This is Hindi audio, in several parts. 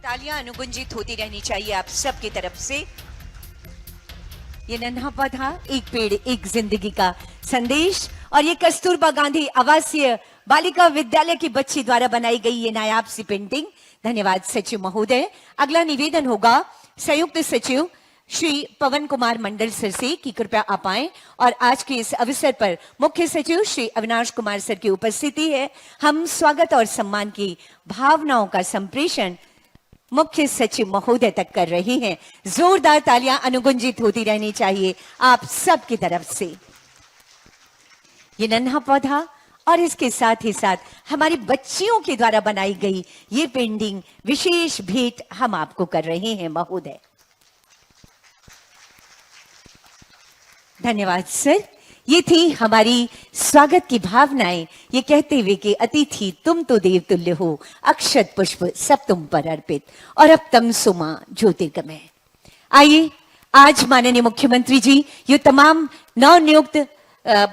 तालियां अनुगुंजित होती रहनी चाहिए आप सबकी तरफ से। ये नन्हा पौधा एक पेड़ एक जिंदगी का संदेश, और ये कस्तूरबा गांधी आवासीय बालिका विद्यालय की बच्ची द्वारा बनाई गई ये नायाब सी पेंटिंग। धन्यवाद सचिव महोदय। अगला निवेदन होगा संयुक्त सचिव श्री पवन कुमार मंडल सर से कि कृपया आप आएं और आज के इस अवसर पर मुख्य सचिव श्री अविनाश कुमार सर की उपस्थिति है। हम स्वागत और सम्मान की भावनाओं का संप्रेषण मुख्य सचिव महोदय तक कर रहे हैं। जोरदार तालियां अनुगुंजित होती रहनी चाहिए आप सब की तरफ से। ये नन्हा पौधा और इसके साथ ही साथ हमारी बच्चियों के द्वारा बनाई गई ये पेंटिंग विशेष भेंट हम आपको कर रहे हैं महोदय। धन्यवाद सर। ये थी हमारी स्वागत की भावनाएं, ये कहते हुए कि अतिथि तुम तो देव तुल्य हो, अक्षत पुष्प सब तुम पर अर्पित, और अब तम सुमा ज्योतिर्गमय। आइए आज माननीय मुख्यमंत्री जी ये तमाम नवनियुक्त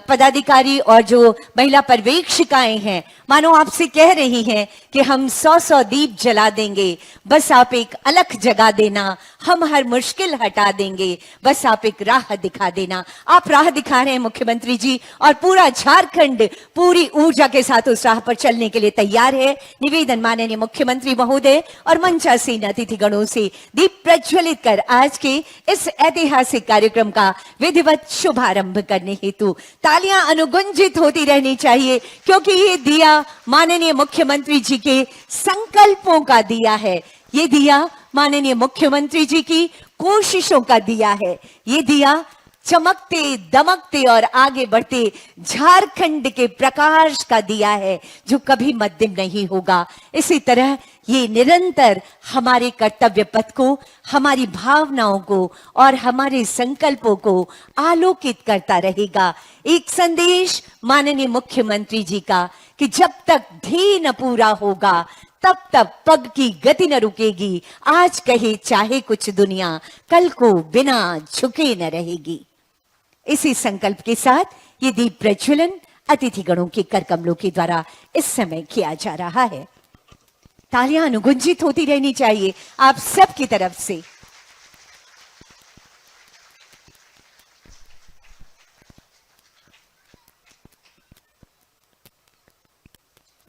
पदाधिकारी और जो महिला पर्यवेक्षिकाएं हैं, मानो आपसे कह रही हैं कि हम 100-100 दीप जला देंगे, बस आप एक अलख जगा देना, हम हर मुश्किल हटा देंगे, बस आप एक राह दिखा देना। आप राह दिखा रहे हैं मुख्यमंत्री जी, और पूरा झारखंड पूरी ऊर्जा के साथ उस राह पर चलने के लिए तैयार है। निवेदन माननीय मुख्यमंत्री महोदय और मंचासीन अतिथिगणों से दीप प्रज्वलित कर आज के इस ऐतिहासिक कार्यक्रम का विधिवत शुभारंभ करने हेतु तालियां अनुगुंजित होती रहनी चाहिए, क्योंकि ये दिया माननीय मुख्यमंत्री जी के संकल्पों का दिया है, ये दिया माननीय मुख्यमंत्री जी की कोशिशों का दिया है, ये दिया चमकते दमकते और आगे बढ़ते झारखंड के प्रकाश का दिया है जो कभी मद्दिम नहीं होगा। इसी तरह ये निरंतर हमारे कर्तव्य पथ को, हमारी भावनाओं को और हमारे संकल्पों को आलोकित करता रहेगा। एक संदेश माननीय मुख्यमंत्री जी का कि जब तक ध्येय न पूरा होगा तब तक पग की गति न रुकेगी। आज कहे चाहे कुछ दुनिया, कल को बिना झुके न रहेगी। इसी संकल्प के साथ ये दीप प्रज्वलन अतिथिगणों के करकमलों के द्वारा इस समय किया जा रहा है। तालियां अनुगुंजित होती रहनी चाहिए आप सब की तरफ से।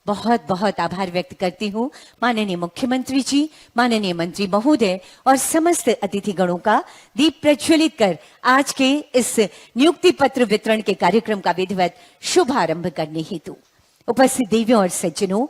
बहुत बहुत आभार व्यक्त करती हूं माननीय मुख्यमंत्री जी, माननीय मंत्री महोदय और समस्त अतिथिगणों का दीप प्रज्वलित कर आज के इस नियुक्ति पत्र वितरण के कार्यक्रम का विधिवत शुभारंभ करने हेतु। उपस्थित देवियों और सज्जनों,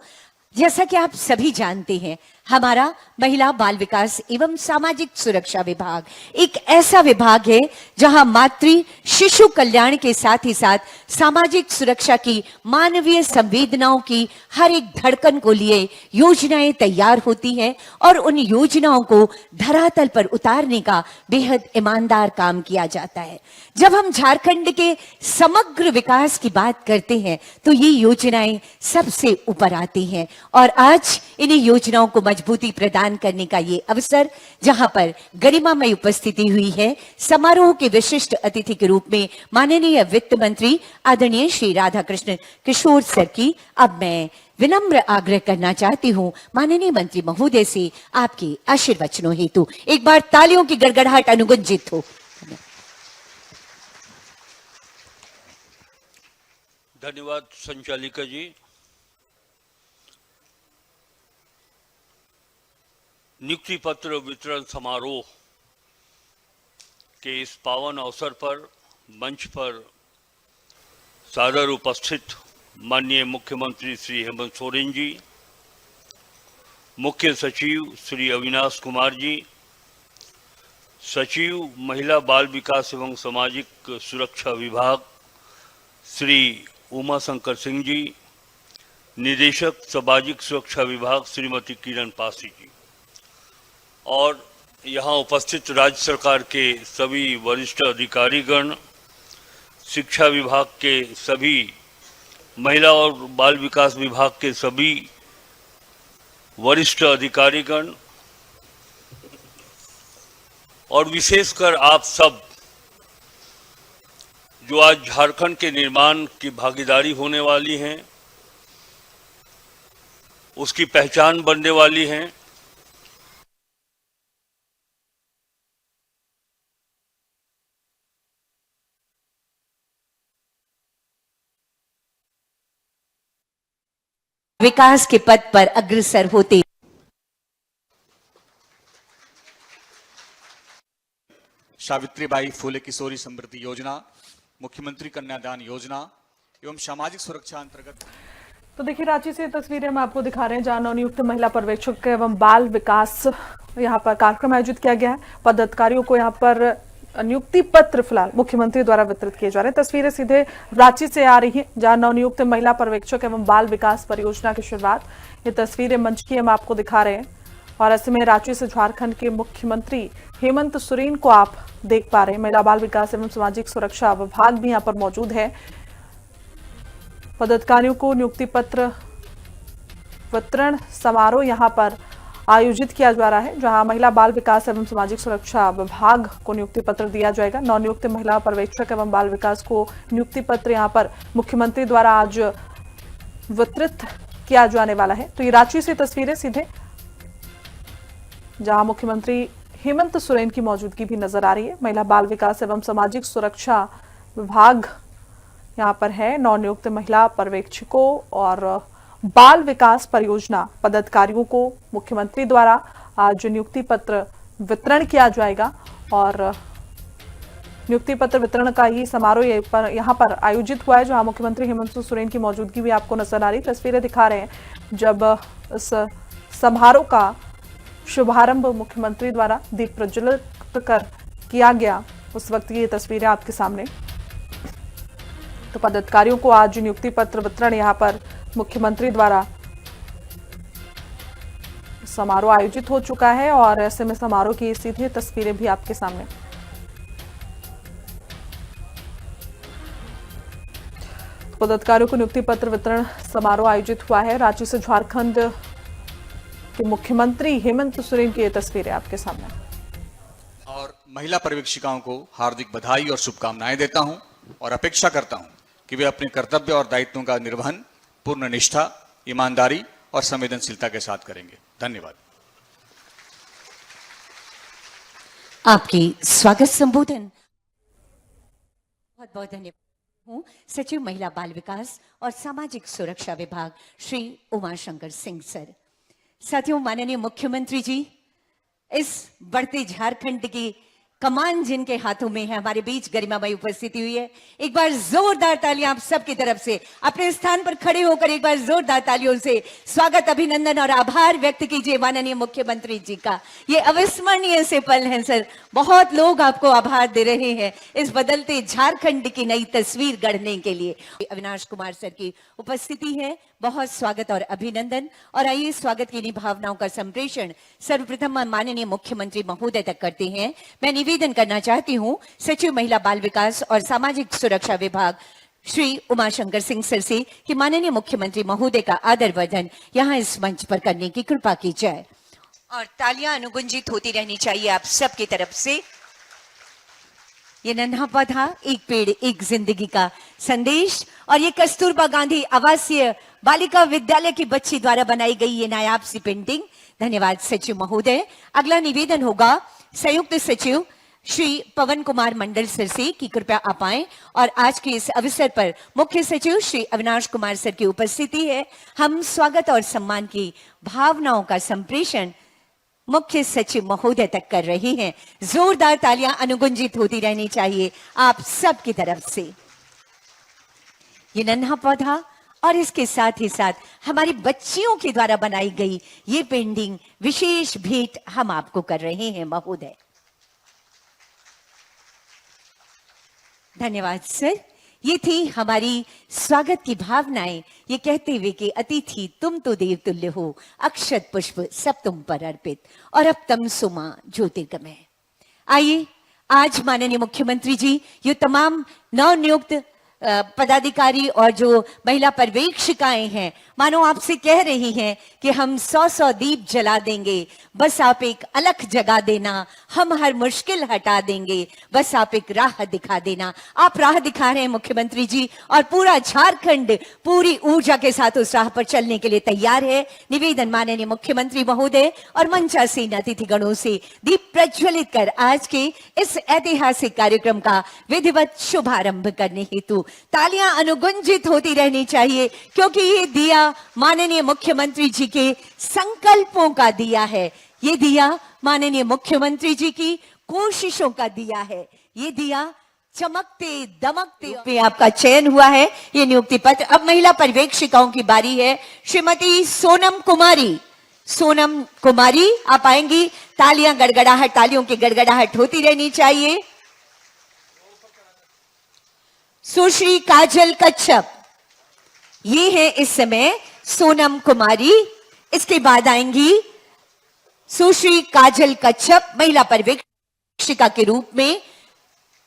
जैसा कि आप सभी जानते हैं, हमारा महिला बाल विकास एवं सामाजिक सुरक्षा विभाग एक ऐसा विभाग है जहां मातृ शिशु कल्याण के साथ ही साथ सामाजिक सुरक्षा की, मानवीय संवेदनाओं की हर एक धड़कन को लिए योजनाएं तैयार होती हैं और उन योजनाओं को धरातल पर उतारने का बेहद ईमानदार काम किया जाता है। जब हम झारखंड के समग्र विकास की बात करते हैं तो ये योजनाएं सबसे ऊपर आती हैं, और आज इन्हीं योजनाओं को मजबूती प्रदान करने का ये अवसर, जहां पर गरिमामय उपस्थिति हुई है समारोह के विशिष्ट अतिथि के रूप में माननीय वित्त मंत्री आदरणीय श्री राधाकृष्ण किशोर सर की, अब मैं विनम्र आग्रह करना चाहती हूं माननीय मंत्री महोदय से आपके आशीर्वचनों हेतु एक बार तालियों की गड़गड़ाहट अनुगुंजित हो। धन्यवाद संचालिका जी। नियुक्ति पत्र वितरण समारोह के इस पावन अवसर पर मंच पर सादर उपस्थित माननीय मुख्यमंत्री श्री हेमंत सोरेन जी, मुख्य सचिव श्री अविनाश कुमार जी, सचिव महिला बाल विकास एवं सामाजिक सुरक्षा विभाग श्री उमा शंकर सिंह जी, निदेशक सामाजिक सुरक्षा विभाग श्रीमती किरण पासी जी, और यहाँ उपस्थित राज्य सरकार के सभी वरिष्ठ अधिकारीगण, शिक्षा विभाग के सभी, महिला और बाल विकास विभाग के सभी वरिष्ठ अधिकारीगण, और विशेषकर आप सब जो आज झारखंड के निर्माण की भागीदारी होने वाली हैं, उसकी पहचान बनने वाली हैं, विकास के पथ पर अग्रसर होते। सावित्रीबाई फुले किशोरी समृद्धि योजना, मुख्यमंत्री कन्यादान योजना एवं सामाजिक सुरक्षा अंतर्गत। तो देखिए रांची से तस्वीरें हम आपको दिखा रहे हैं जहां नवनियुक्त महिला पर्यवेक्षक एवं बाल विकास यहां पर कार्यक्रम आयोजित किया गया है। पदाधिकारियों को यहां पर नियुक्ति पत्र फिलहाल मुख्यमंत्री द्वारा वितरित किए जा रहे हैं। तस्वीरें सीधे रांची से आ रही हैं जहां नवनियुक्त महिला पर्यवेक्षक एवं बाल विकास परियोजना की शुरुआत। ये तस्वीरें मंच की हम आपको दिखा रहे हैं और ऐसे में रांची से झारखंड के मुख्यमंत्री हेमंत सोरेन को आप देख पा रहे हैं। महिला बाल विकास एवं सामाजिक सुरक्षा विभाग भी यहाँ पर मौजूद है। पदाधिकारियों को नियुक्ति पत्र वितरण समारोह यहाँ पर आयोजित किया जा रहा है जहां महिला बाल विकास एवं सामाजिक सुरक्षा विभाग को नियुक्ति पत्र दिया जाएगा। नवनियुक्त महिला पर्यवेक्षक एवं बाल विकास को नियुक्ति पत्र यहाँ पर मुख्यमंत्री द्वारा आज वितरित किया जाने वाला है। तो ये रांची से तस्वीरें सीधे जहां मुख्यमंत्री हेमंत सोरेन की मौजूदगी भी नजर आ रही है। महिला बाल विकास एवं सामाजिक सुरक्षा विभाग यहाँ पर है। नवनियुक्त महिला पर्यवेक्षकों और बाल विकास परियोजना पदाधिकारियों को मुख्यमंत्री द्वारा आज नियुक्ति पत्र वितरण किया जाएगा और नियुक्ति पत्र वितरण का ही समारोह यहाँ पर आयोजित हुआ है जहां मुख्यमंत्री हेमंत सोरेन की मौजूदगी भी आपको नजर आ रही। तस्वीरें दिखा रहे हैं जब इस समारोह का शुभारंभ मुख्यमंत्री द्वारा दीप प्रज्वलित कर किया गया, उस वक्त की ये तस्वीरें आपके सामने। तो पदाधिकारियों को आज नियुक्ति पत्र वितरण यहाँ पर मुख्यमंत्री द्वारा समारोह आयोजित हो चुका है और ऐसे में समारोह की सीधी तस्वीरें भी आपके सामने। पदाधिकारियों को नियुक्ति पत्र वितरण समारोह आयोजित हुआ है। रांची से झारखंड के मुख्यमंत्री हेमंत सोरेन की ये तस्वीरें आपके सामने। और महिला पर्यवेक्षिकाओं को हार्दिक बधाई और शुभकामनाएं देता हूं और अपेक्षा करता हूं कि वे अपने कर्तव्य और दायित्वों का निर्वहन पूर्ण निष्ठा, ईमानदारी और संवेदनशीलता के साथ करेंगे। धन्यवाद। आपकी स्वागत संबोधन बहुत बहुत धन्यवाद हूँ सचिव महिला बाल विकास और सामाजिक सुरक्षा विभाग श्री उमाशंकर सिंह सर। साथियों, माननीय मुख्यमंत्री जी, इस बढ़ते झारखंड की कमान जिनके हाथों में है, हमारे बीच गरिमामयी उपस्थिति हुई है। एक बार जोरदार तालियां आप सबकी तरफ से, अपने स्थान पर खड़े होकर एक बार जोरदार तालियों से स्वागत, अभिनंदन और आभार व्यक्त कीजिए माननीय मुख्यमंत्री जी का। ये अविस्मरणीय से पल हैं सर। बहुत लोग आपको आभार दे रहे हैं इस बदलते झारखंड की नई तस्वीर गढ़ने के लिए। अविनाश कुमार सर की उपस्थिति है, बहुत स्वागत और अभिनंदन। और आइए स्वागत की इन्हीं भावनाओं का संप्रेषण सर्वप्रथम माननीय मुख्यमंत्री महोदय तक करते हैं। मैं निवेदन करना चाहती हूं सचिव महिला बाल विकास और सामाजिक सुरक्षा विभाग श्री उमाशंकर सिंह सर से कि माननीय मुख्यमंत्री महोदय का आदर वर्धन यहां इस मंच पर करने की कृपा की जाए और तालियां अनुगुंजित होती रहनी चाहिए आप सबकी तरफ से। ये नन्हा पौधा एक पेड़ एक जिंदगी का संदेश और ये कस्तूरबा गांधी आवासीय बालिका विद्यालय की बच्ची द्वारा बनाई गई ये नायाब सी पेंटिंग। धन्यवाद सचिव महोदय। अगला निवेदन होगा संयुक्त सचिव श्री पवन कुमार मंडल सर से कि कृपया आप आएं और आज के इस अवसर पर मुख्य सचिव श्री अविनाश कुमार सर की उपस्थिति है। हम स्वागत और सम्मान की भावनाओं का संप्रेषण मुख्य सचिव महोदय तक कर रहे हैं। जोरदार तालियां अनुगुंजित होती रहनी चाहिए आप सबकी तरफ से। ये नन्हा पौधा और इसके साथ ही साथ हमारी बच्चियों के द्वारा बनाई गई ये पेंटिंग विशेष भेंट हम आपको कर रहे हैं महोदय। धन्यवाद सर। ये थी हमारी स्वागत की भावनाएं, ये कहते हुए कि अतिथि तुम तो देव तुल्य हो, अक्षत पुष्प सब तुम पर अर्पित और अब तम सुमा ज्योतिर्गमय। आइए आज माननीय मुख्यमंत्री जी ये तमाम नवनियुक्त पदाधिकारी और जो महिला पर्यवेक्षिकाएं हैं मानो आपसे कह रही हैं कि हम 100-100 दीप जला देंगे, बस आप एक अलख जगा देना, हम हर मुश्किल हटा देंगे, बस आप एक राह दिखा देना। आप राह दिखा रहे हैं मुख्यमंत्री जी और पूरा झारखंड पूरी ऊर्जा के साथ उस राह पर चलने के लिए तैयार है। निवेदन माननीय मुख्यमंत्री महोदय और मंचासीन अतिथिगणों से दीप प्रज्वलित कर आज के इस ऐतिहासिक कार्यक्रम का विधिवत शुभारंभ करने हेतु तालियां अनुगुंजित होती रहनी चाहिए, क्योंकि ये दिया माननीय मुख्यमंत्री जी के संकल्पों का दिया है। ये दिया माननीय मुख्यमंत्री जी की कोशिशों का दिया है। ये दिया चमकते दमकते पे आपका चयन हुआ है, ये नियुक्ति पत्र। अब महिला पर्यवेक्षिकाओं की बारी है। श्रीमती सोनम कुमारी, सोनम कुमारी आप आएंगी। तालियां गड़गड़ाहट, तालियों की गड़गड़ाहट होती रहनी चाहिए। सुश्री काजल कच्छप, ये है इस समय सोनम कुमारी। इसके बाद आएंगी सुश्री काजल कच्छप। महिला पर्यवेक्षिका के रूप में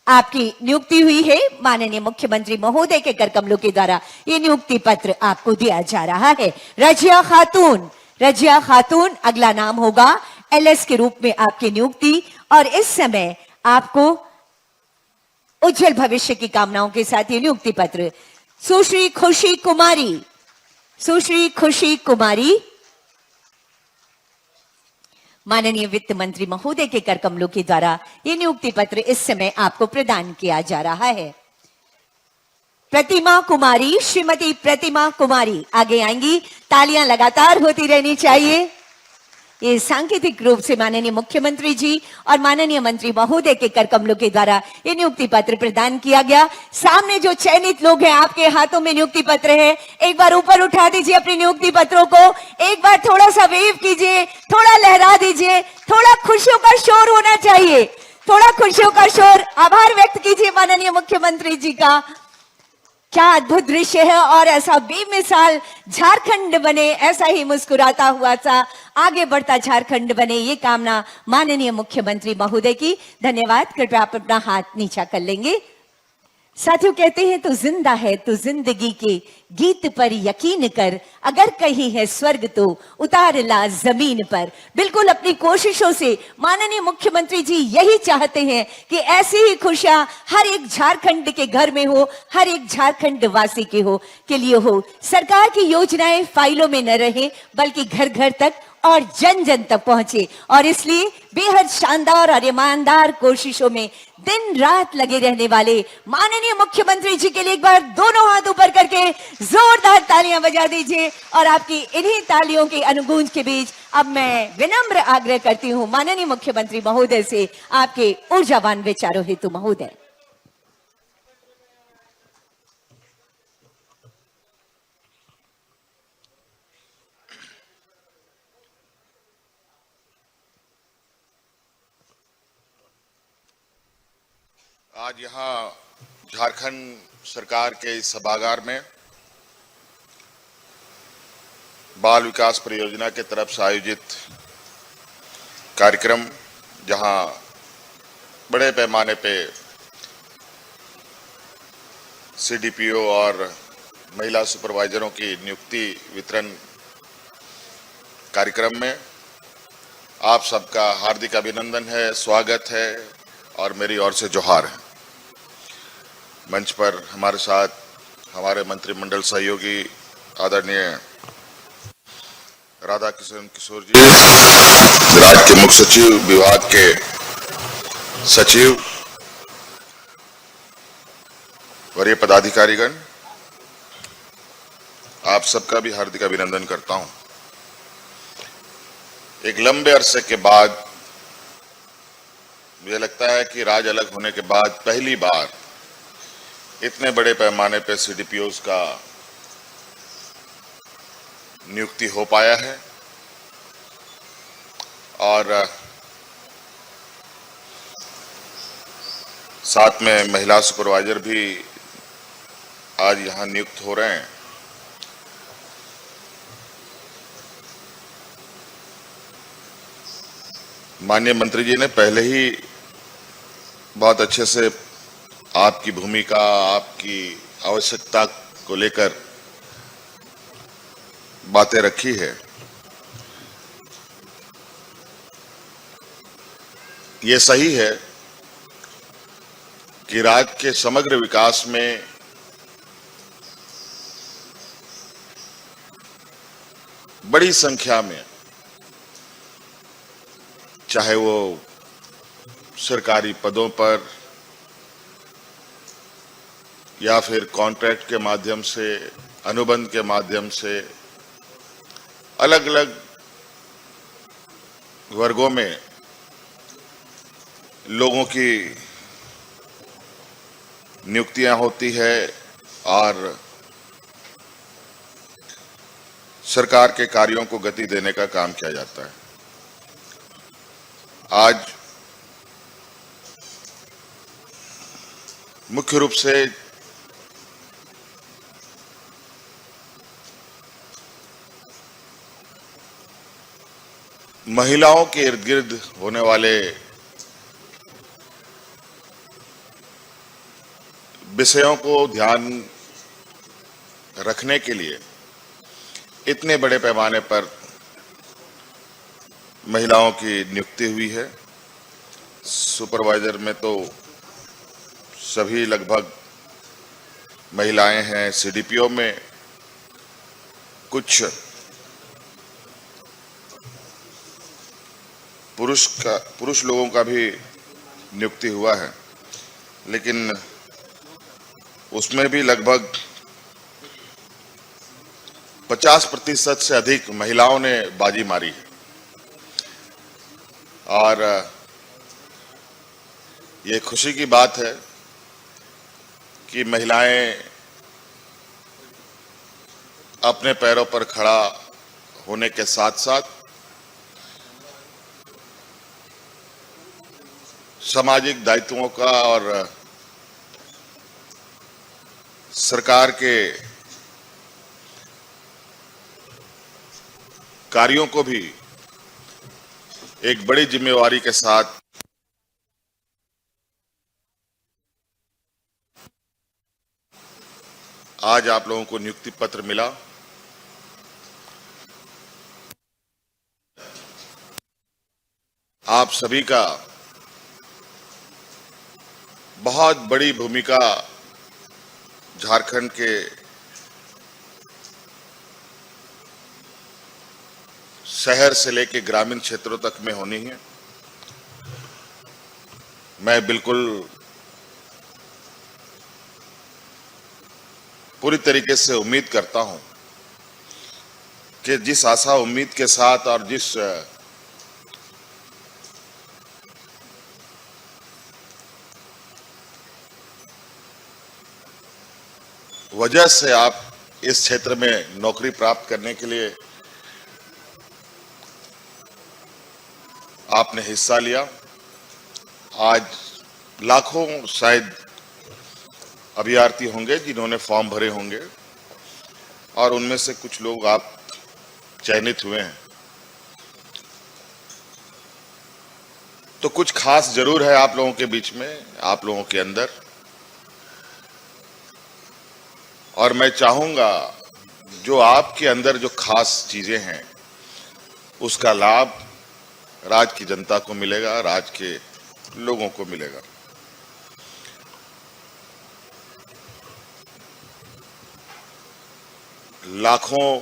आपकी नियुक्ति हुई है। माननीय मुख्यमंत्री महोदय के कर कमलों के द्वारा ये नियुक्ति पत्र आपको दिया जा रहा है। रजिया खातून, रजिया खातून अगला नाम होगा। एलएस के रूप में आपकी नियुक्ति, और इस समय आपको उज्जवल भविष्य की कामनाओं के साथ ये नियुक्ति पत्र। सुश्री खुशी कुमारी, सुश्री खुशी कुमारी माननीय वित्त मंत्री महोदय के कर कमलों के द्वारा ये नियुक्ति पत्र इस समय आपको प्रदान किया जा रहा है। प्रतिमा कुमारी, श्रीमती प्रतिमा कुमारी आगे आएंगी। तालियां लगातार होती रहनी चाहिए। ये सांकेतिक रूप से माननीय मुख्यमंत्री जी और माननीय मंत्री महोदय के कर कमलों के द्वारा ये नियुक्ति पत्र प्रदान किया गया। सामने जो चयनित लोग हैं, आपके हाथों में नियुक्ति पत्र है। एक बार ऊपर उठा दीजिए अपने नियुक्ति पत्रों को, एक बार थोड़ा सा वेव कीजिए, थोड़ा लहरा दीजिए, थोड़ा खुशियों का शोर होना चाहिए, थोड़ा खुशियों का शोर। आभार व्यक्त कीजिए माननीय मुख्यमंत्री जी का। क्या अद्भुत दृश्य है, और ऐसा बेमिसाल झारखंड बने, ऐसा ही मुस्कुराता हुआ सा आगे बढ़ता झारखंड बने, ये कामना माननीय मुख्यमंत्री महोदय की। धन्यवाद। कृपया आप अपना हाथ नीचा कर लेंगे। साथियों, कहते हैं तो जिंदा है तो जिंदगी के गीत पर यकीन कर, अगर कहीं है स्वर्ग तो उतार ला जमीन पर। बिल्कुल अपनी कोशिशों से माननीय मुख्यमंत्री जी यही चाहते हैं कि ऐसी ही खुशियां हर एक झारखंड के घर में हो, हर एक झारखंड वासी के लिए हो। सरकार की योजनाएं फाइलों में न रहे, बल्कि घर घर तक और जन जन तक पहुंचे, और इसलिए बेहद शानदार और ईमानदार कोशिशों में दिन रात लगे रहने वाले माननीय मुख्यमंत्री जी के लिए एक बार दोनों हाथ ऊपर करके जोरदार तालियां बजा दीजिए। और आपकी इन्हीं तालियों के अनुगूंज के बीच अब मैं विनम्र आग्रह करती हूं माननीय मुख्यमंत्री महोदय से, आपके ऊर्जावान विचारों हेतु महोदय। आज यहाँ झारखंड सरकार के इस सभागार में बाल विकास परियोजना के तरफ से आयोजित कार्यक्रम, जहाँ बड़े पैमाने पे सीडीपीओ और महिला सुपरवाइजरों की नियुक्ति वितरण कार्यक्रम में आप सबका हार्दिक अभिनंदन है, स्वागत है और मेरी ओर से जोहार है। मंच पर हमारे साथ हमारे मंत्रिमंडल सहयोगी आदरणीय राधा किशन किशोर जी, राज्य के मुख्य सचिव, विभाग के सचिव, वरीय पदाधिकारीगण, आप सबका भी हार्दिक अभिनंदन करता हूं। एक लंबे अरसे के बाद मुझे लगता है कि राज अलग होने के बाद पहली बार इतने बड़े पैमाने पे सीडीपीओस का नियुक्ति हो पाया है, और साथ में महिला सुपरवाइजर भी आज यहां नियुक्त हो रहे हैं। माननीय मंत्री जी ने पहले ही बहुत अच्छे से आपकी भूमिका, आपकी आवश्यकता को लेकर बातें रखी है। ये सही है कि राज्य के समग्र विकास में बड़ी संख्या में, चाहे वो सरकारी पदों पर या फिर कॉन्ट्रैक्ट के माध्यम से, अनुबंध के माध्यम से अलग अलग वर्गों में लोगों की नियुक्तियां होती है और सरकार के कार्यों को गति देने का काम किया जाता है। आज मुख्य रूप से महिलाओं के इर्द गिर्द होने वाले विषयों को ध्यान रखने के लिए इतने बड़े पैमाने पर महिलाओं की नियुक्ति हुई है। सुपरवाइजर में तो सभी लगभग महिलाएं हैं। सीडीपीओ में कुछ पुरुष लोगों का भी नियुक्ति हुआ है, लेकिन उसमें भी लगभग 50% से अधिक महिलाओं ने बाजी मारी है। और ये खुशी की बात है कि महिलाएं अपने पैरों पर खड़ा होने के साथ साथ सामाजिक दायित्वों का और सरकार के कार्यों को भी एक बड़ी जिम्मेवारी के साथ आज आप लोगों को नियुक्ति पत्र मिला। आप सभी का बहुत बड़ी भूमिका झारखंड के शहर से लेकर ग्रामीण क्षेत्रों तक में होनी है। मैं बिल्कुल पूरी तरीके से उम्मीद करता हूं कि जिस आशा उम्मीद के साथ और जिस वजह से आप इस क्षेत्र में नौकरी प्राप्त करने के लिए आपने हिस्सा लिया। आज लाखों शायद अभ्यर्थी होंगे जिन्होंने फॉर्म भरे होंगे और उनमें से कुछ लोग आप चयनित हुए हैं। तो कुछ खास जरूर है आप लोगों के बीच में, आप लोगों के अंदर, और मैं चाहूंगा जो आपके अंदर जो खास चीजें हैं उसका लाभ राज्य की जनता को मिलेगा, राज्य के लोगों को मिलेगा। लाखों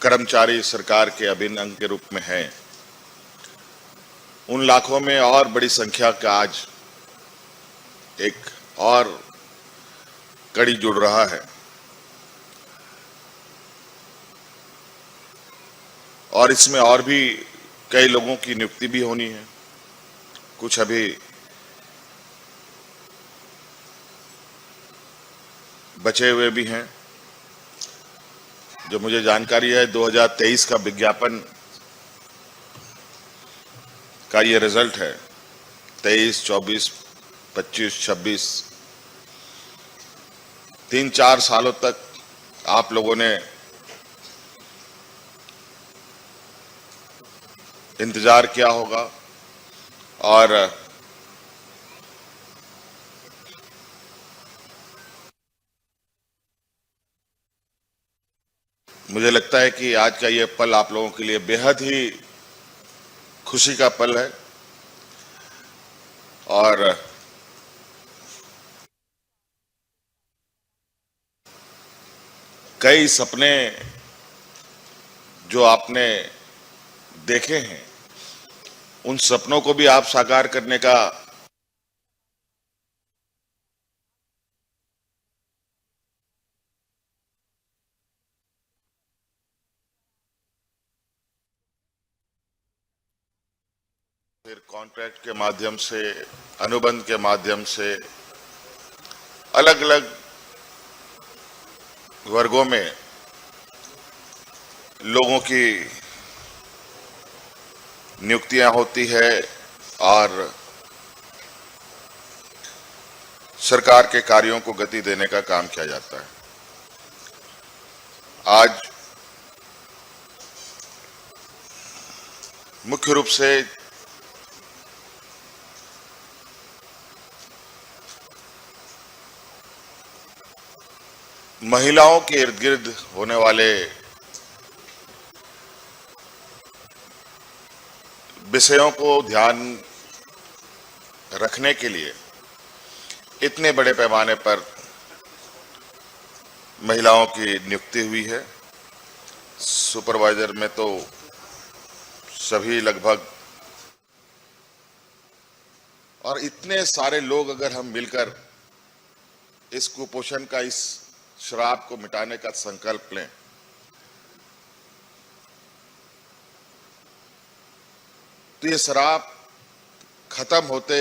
कर्मचारी सरकार के अभिन्न अंग के रूप में हैं। उन लाखों में और बड़ी संख्या का आज एक और कड़ी जुड़ रहा है और इसमें और भी कई लोगों की नियुक्ति भी होनी है। कुछ अभी बचे हुए भी हैं। जो मुझे जानकारी है 2023 का विज्ञापन का ये रिजल्ट है। 23, 24, 25, 26 3-4 सालों तक आप लोगों ने इंतजार किया होगा और मुझे लगता है कि आज का ये पल आप लोगों के लिए बेहद ही खुशी का पल है और कई सपने जो आपने देखे हैं उन सपनों को भी आप साकार करने का फिर कॉन्ट्रैक्ट के माध्यम से, अनुबंध के माध्यम से अलग अलग वर्गों में लोगों की नियुक्तियां होती है और सरकार के कार्यों को गति देने का काम किया जाता है। आज मुख्य रूप से महिलाओं के इर्द गिर्द होने वाले विषयों को ध्यान रखने के लिए इतने बड़े पैमाने पर महिलाओं की नियुक्ति हुई है। सुपरवाइजर में तो सभी लगभग, और इतने सारे लोग अगर हम मिलकर इस कुपोषण का, इस श्राप को मिटाने का संकल्प लें तो ये श्राप खत्म होते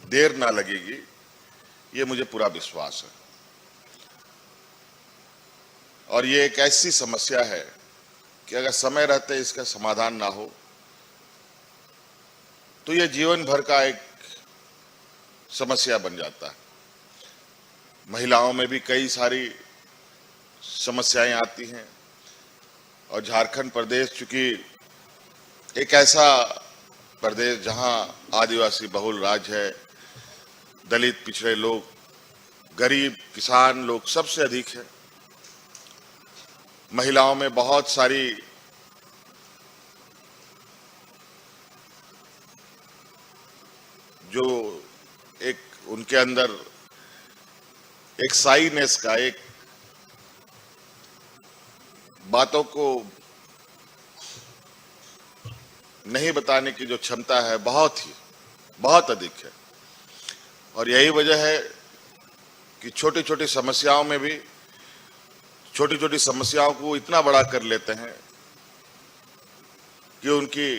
देर ना लगेगी, ये मुझे पूरा विश्वास है। और ये एक ऐसी समस्या है कि अगर समय रहते इसका समाधान ना हो तो ये जीवन भर का एक समस्या बन जाता है। महिलाओं में भी कई सारी समस्याएं आती हैं और झारखंड प्रदेश चूंकि एक ऐसा प्रदेश जहां आदिवासी बहुल राज्य है, दलित, पिछड़े लोग, गरीब, किसान लोग सबसे अधिक है। महिलाओं में बहुत सारी जो एक उनके अंदर एक साइनेस का, एक बातों को नहीं बताने की जो क्षमता है बहुत अधिक है। और यही वजह है कि छोटी छोटी समस्याओं में भी छोटी छोटी समस्याओं को इतना बड़ा कर लेते हैं कि उनकी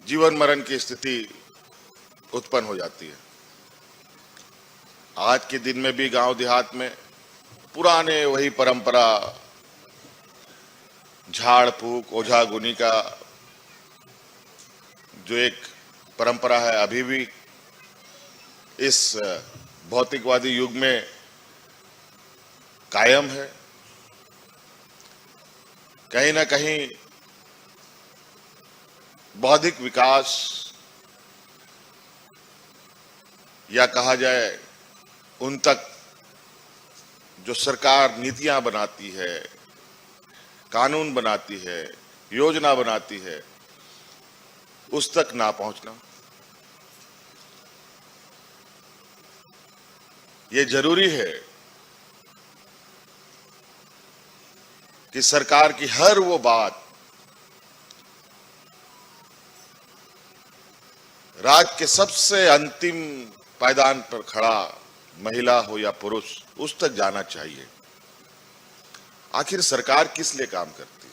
जीवन मरण की स्थिति उत्पन्न हो जाती है। आज के दिन में भी गांव देहात में पुराने वही परंपरा, झाड़ फूक, ओझा गुनी का जो एक परंपरा है, अभी भी इस भौतिकवादी युग में कायम है। कहीं ना कहीं बौद्धिक विकास, या कहा जाए उन तक जो सरकार नीतियां बनाती है, कानून बनाती है, योजना बनाती है, उस तक ना पहुंचना, ये जरूरी है कि सरकार की हर वो बात राज्य के सबसे अंतिम पायदान पर खड़ा महिला हो या पुरुष, उस तक जाना चाहिए। आखिर सरकार किस लिए काम करती है?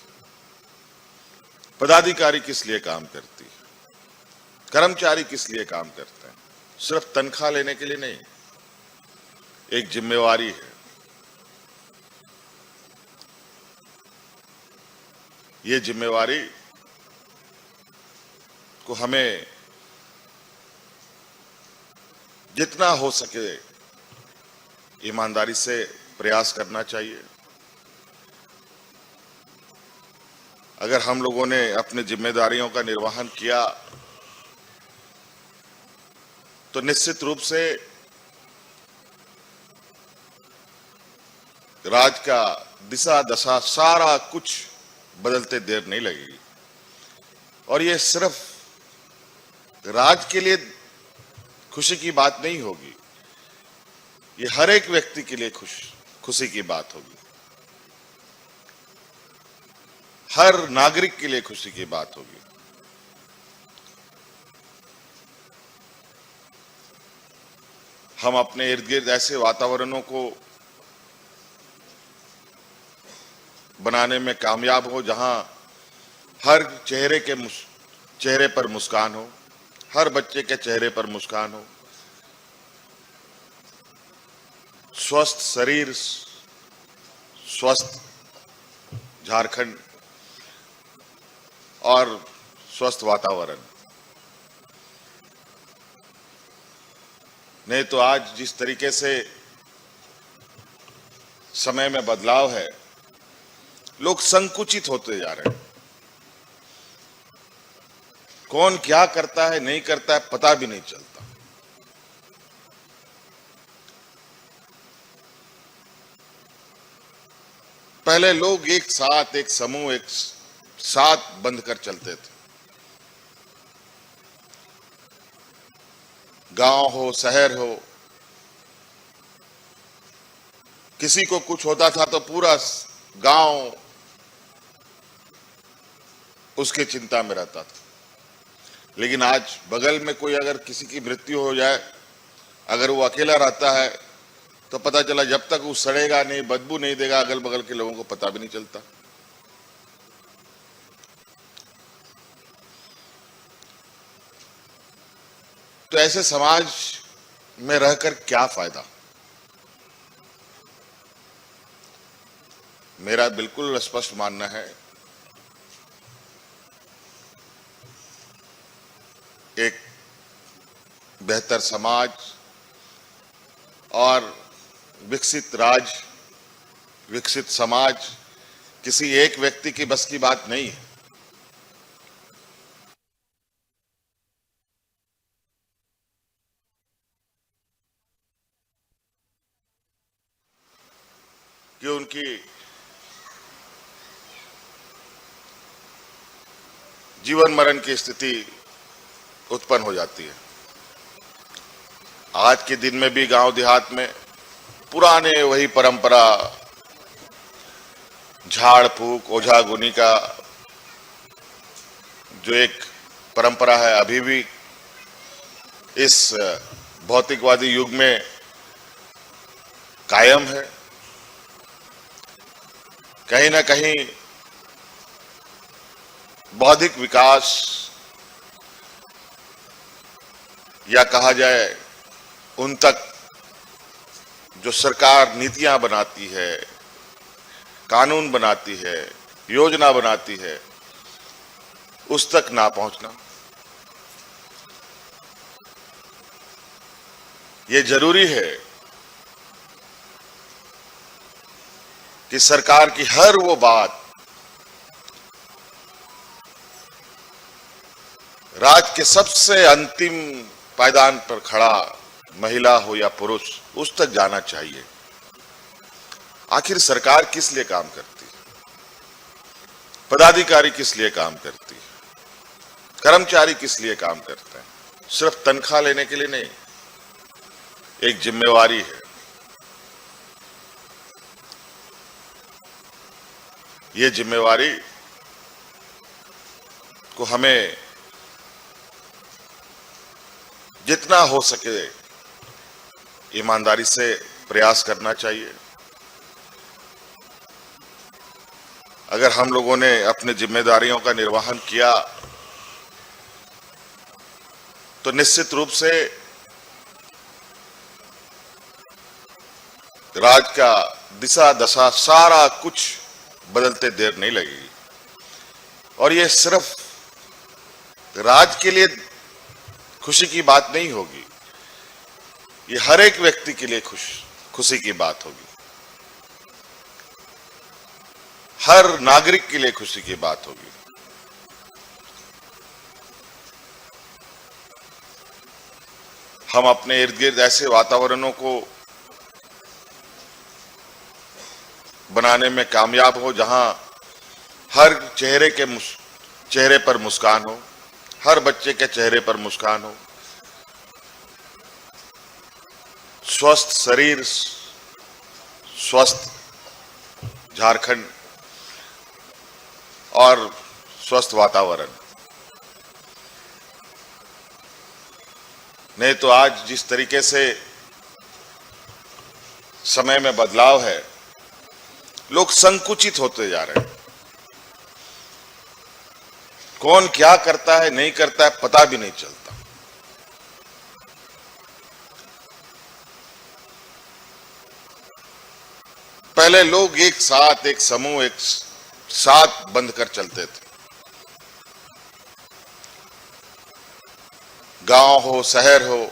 पदाधिकारी किस लिए काम करती है? कर्मचारी किस लिए काम करते हैं? सिर्फ तनख्वाह लेने के लिए नहीं, एक जिम्मेवारी है। ये जिम्मेवारी को हमें जितना हो सके ईमानदारी से प्रयास करना चाहिए। अगर हम लोगों ने अपनी जिम्मेदारियों का निर्वहन किया तो निश्चित रूप से राज्य का दिशा दशा सारा कुछ बदलते देर नहीं लगेगी। और ये सिर्फ राज्य के लिए खुशी की बात नहीं होगी, ये हर एक व्यक्ति के लिए खुशी की बात होगी, हर नागरिक के लिए खुशी की बात होगी। हम अपने इर्द गिर्द ऐसे वातावरणों को बनाने में कामयाब हो जहां हर चेहरे पर मुस्कान हो, हर बच्चे के चेहरे पर मुस्कान हो, स्वस्थ शरीर, स्वस्थ झारखंड और स्वस्थ वातावरण। नहीं तो आज जिस तरीके से समय में बदलाव है, लोग संकुचित होते जा रहे हैं। कौन क्या करता है नहीं करता है पता भी नहीं चलता। पहले लोग एक साथ, एक समूह, एक साथ बंध कर चलते थे। गांव हो, शहर हो, किसी को कुछ होता था तो पूरा गांव उसके चिंता में रहता था। लेकिन आज बगल में कोई अगर किसी की मृत्यु हो जाए, अगर वो अकेला रहता है तो पता चला जब तक वो सड़ेगा नहीं, बदबू नहीं देगा, अगल बगल के लोगों को पता भी नहीं चलता। तो ऐसे समाज में रहकर क्या फायदा? मेरा बिल्कुल स्पष्ट मानना है, एक बेहतर समाज और विकसित राज्य, विकसित समाज किसी एक व्यक्ति की बस की बात नहीं है। कि उनकी जीवन मरण की स्थिति उत्पन्न हो जाती है। आज के दिन में भी गांव देहात में पुराने वही परंपरा, झाड़ फूक, ओझा गुनी का जो एक परंपरा है, अभी भी इस भौतिकवादी युग में कायम है। कहीं ना कहीं बौद्धिक विकास या कहा जाए उन तक जो सरकार नीतियां बनाती है, कानून बनाती है, योजना बनाती है, उस तक ना पहुंचना, ये जरूरी है कि सरकार की हर वो बात राज्य के सबसे अंतिम पायदान पर खड़ा महिला हो या पुरुष, उस तक जाना चाहिए। आखिर सरकार किस लिए काम करती है? पदाधिकारी किस लिए काम करती है? कर्मचारी किस लिए काम करते हैं? सिर्फ तनख्वाह लेने के लिए नहीं, एक जिम्मेवारी है। ये जिम्मेवारी को हमें जितना हो सके ईमानदारी से प्रयास करना चाहिए। अगर हम लोगों ने अपनी जिम्मेदारियों का निर्वहन किया तो निश्चित रूप से राज्य का दिशा दशा सारा कुछ बदलते देर नहीं लगेगी। और ये सिर्फ राज्य के लिए खुशी की बात नहीं होगी, ये हर एक व्यक्ति के लिए खुशी की बात होगी, हर नागरिक के लिए खुशी की बात होगी। हम अपने इर्द गिर्द ऐसे वातावरणों को बनाने में कामयाब हो जहां हर चेहरे पर मुस्कान हो, हर बच्चे के चेहरे पर मुस्कान हो, स्वस्थ शरीर, स्वस्थ झारखंड और स्वस्थ वातावरण। नहीं तो आज जिस तरीके से समय में बदलाव है, लोग संकुचित होते जा रहे हैं। कौन क्या करता है नहीं करता है पता भी नहीं चलता। पहले लोग एक साथ, एक समूह, एक साथ बंध कर चलते थे। गांव हो, शहर हो,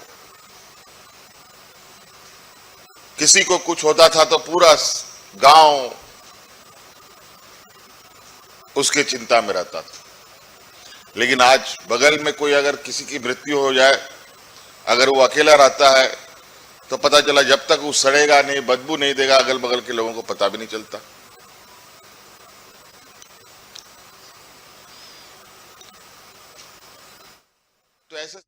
किसी को कुछ होता था तो पूरा गांव उसकी चिंता में रहता था। लेकिन आज बगल में कोई अगर किसी की मृत्यु हो जाए, अगर वो अकेला रहता है तो पता चला जब तक वो सड़ेगा नहीं, बदबू नहीं देगा, अगल बगल के लोगों को पता भी नहीं चलता। तो ऐसे